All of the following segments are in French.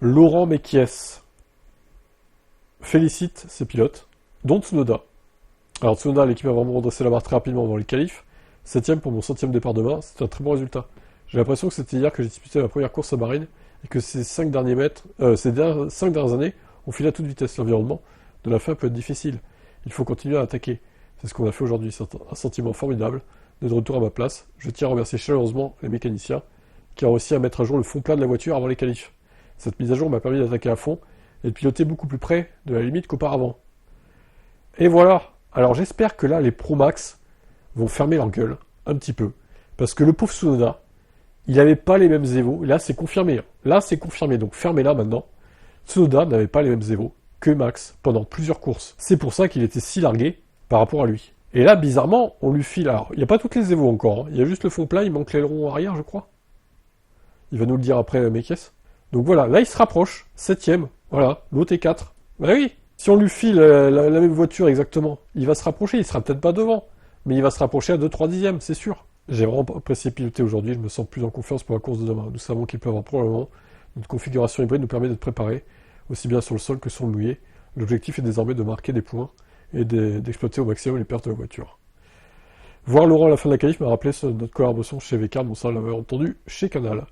Laurent Mekies félicite ses pilotes, dont Tsunoda. Alors Tsunoda, l'équipe a vraiment redressé la barre très rapidement avant les qualifs. 7ème pour mon 100ème départ demain, c'est un très bon résultat. J'ai l'impression que c'était hier que j'ai disputé ma première course à Bahreïn et que ces 5 dernières années ont filé à toute vitesse. L'environnement de la fin peut être difficile. Il faut continuer à attaquer. C'est ce qu'on a fait aujourd'hui. C'est un sentiment formidable d'être de retour à ma place. Je tiens à remercier chaleureusement les mécaniciens qui ont réussi à mettre à jour le fond plat de la voiture avant les qualifs. Cette mise à jour m'a permis d'attaquer à fond et de piloter beaucoup plus près de la limite qu'auparavant. Et voilà. Alors j'espère que là, les Pro Max vont fermer leur gueule un petit peu. Parce que le pauvre Tsunoda, il n'avait pas les mêmes évos. Là, c'est confirmé. Là, c'est confirmé. Donc fermez-la maintenant. Tsunoda n'avait pas les mêmes évos que Max pendant plusieurs courses. C'est pour ça qu'il était si largué par rapport à lui. Et là, bizarrement, on lui file... Alors, il n'y a pas toutes les évos encore. Hein. Il y a juste le fond plat, il manque l'aileron arrière, je crois. Il va nous le dire après, Mekies. Donc voilà, là, il se rapproche. 7ème. Voilà, l'autre est 4. Bah oui, si on lui file la même voiture exactement, il va se rapprocher. Il sera peut-être pas devant, mais il va se rapprocher à 2-3 dixièmes, c'est sûr. J'ai vraiment apprécié piloter aujourd'hui. Je me sens plus en confiance pour la course de demain. Nous savons qu'il peut y avoir probablement. Notre configuration hybride nous permet d'être préparés, aussi bien sur le sol que sur le mouillé. L'objectif est désormais de marquer des points et d'exploiter au maximum les pertes de la voiture. Voir Laurent à la fin de la qualif m'a rappelé notre collaboration chez VK, bon ça on l'avait entendu chez Canal.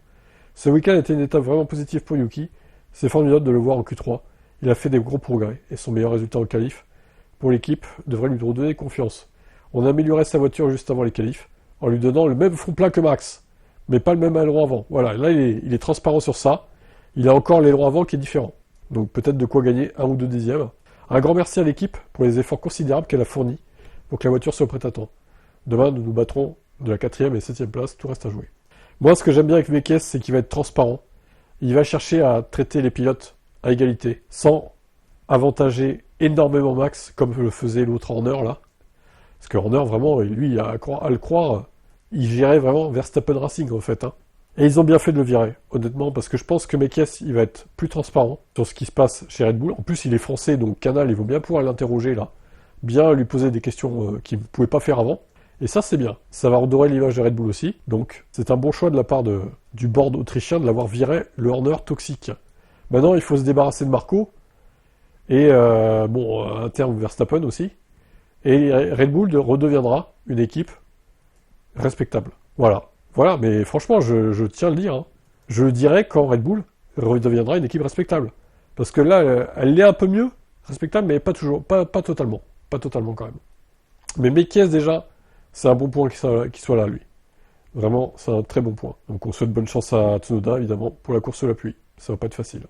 Ce week-end était une étape vraiment positive pour Yuki. C'est formidable de le voir en Q3. Il a fait des gros progrès et son meilleur résultat en qualif pour l'équipe devrait lui redonner confiance. On a amélioré sa voiture juste avant les qualifs en lui donnant le même fond plat que Max, mais pas le même aileron avant. Voilà, là il est transparent sur ça. Il a encore l'aileron avant qui est différent. Donc peut-être de quoi gagner 1 ou 2 dixièmes. Un grand merci à l'équipe pour les efforts considérables qu'elle a fournis pour que la voiture soit prête à temps. Demain, nous nous battrons de la 4ème et 7ème place, tout reste à jouer. Moi, ce que j'aime bien avec Mekies, c'est qu'il va être transparent. Il va chercher à traiter les pilotes à égalité, sans avantager énormément Max, comme le faisait l'autre Horner, là. Parce que Horner, vraiment, lui, à le croire, il gérait vraiment Verstappen Racing, en fait. Hein. Et ils ont bien fait de le virer, honnêtement, parce que je pense que Mekies, il va être plus transparent sur ce qui se passe chez Red Bull. En plus, il est français, donc Canal, ils vont bien pouvoir l'interroger, là. Bien lui poser des questions qu'il ne pouvait pas faire avant. Et ça, c'est bien. Ça va redorer l'image de Red Bull aussi. Donc, c'est un bon choix de la part du board autrichien de l'avoir viré, le Horner toxique. Maintenant, il faut se débarrasser de Marco. Et, un terme Verstappen aussi. Et Red Bull redeviendra une équipe respectable. Voilà. Voilà, mais franchement, je tiens à le dire. Hein. Je le dirai quand Red Bull redeviendra une équipe respectable. Parce que là, elle l'est un peu mieux, respectable, mais pas toujours, pas totalement. Pas totalement quand même. Mais Mekies, déjà, c'est un bon point qu'il soit là, lui. Vraiment, c'est un très bon point. Donc on souhaite bonne chance à Tsunoda, évidemment, pour la course sous la pluie. Ça va pas être facile.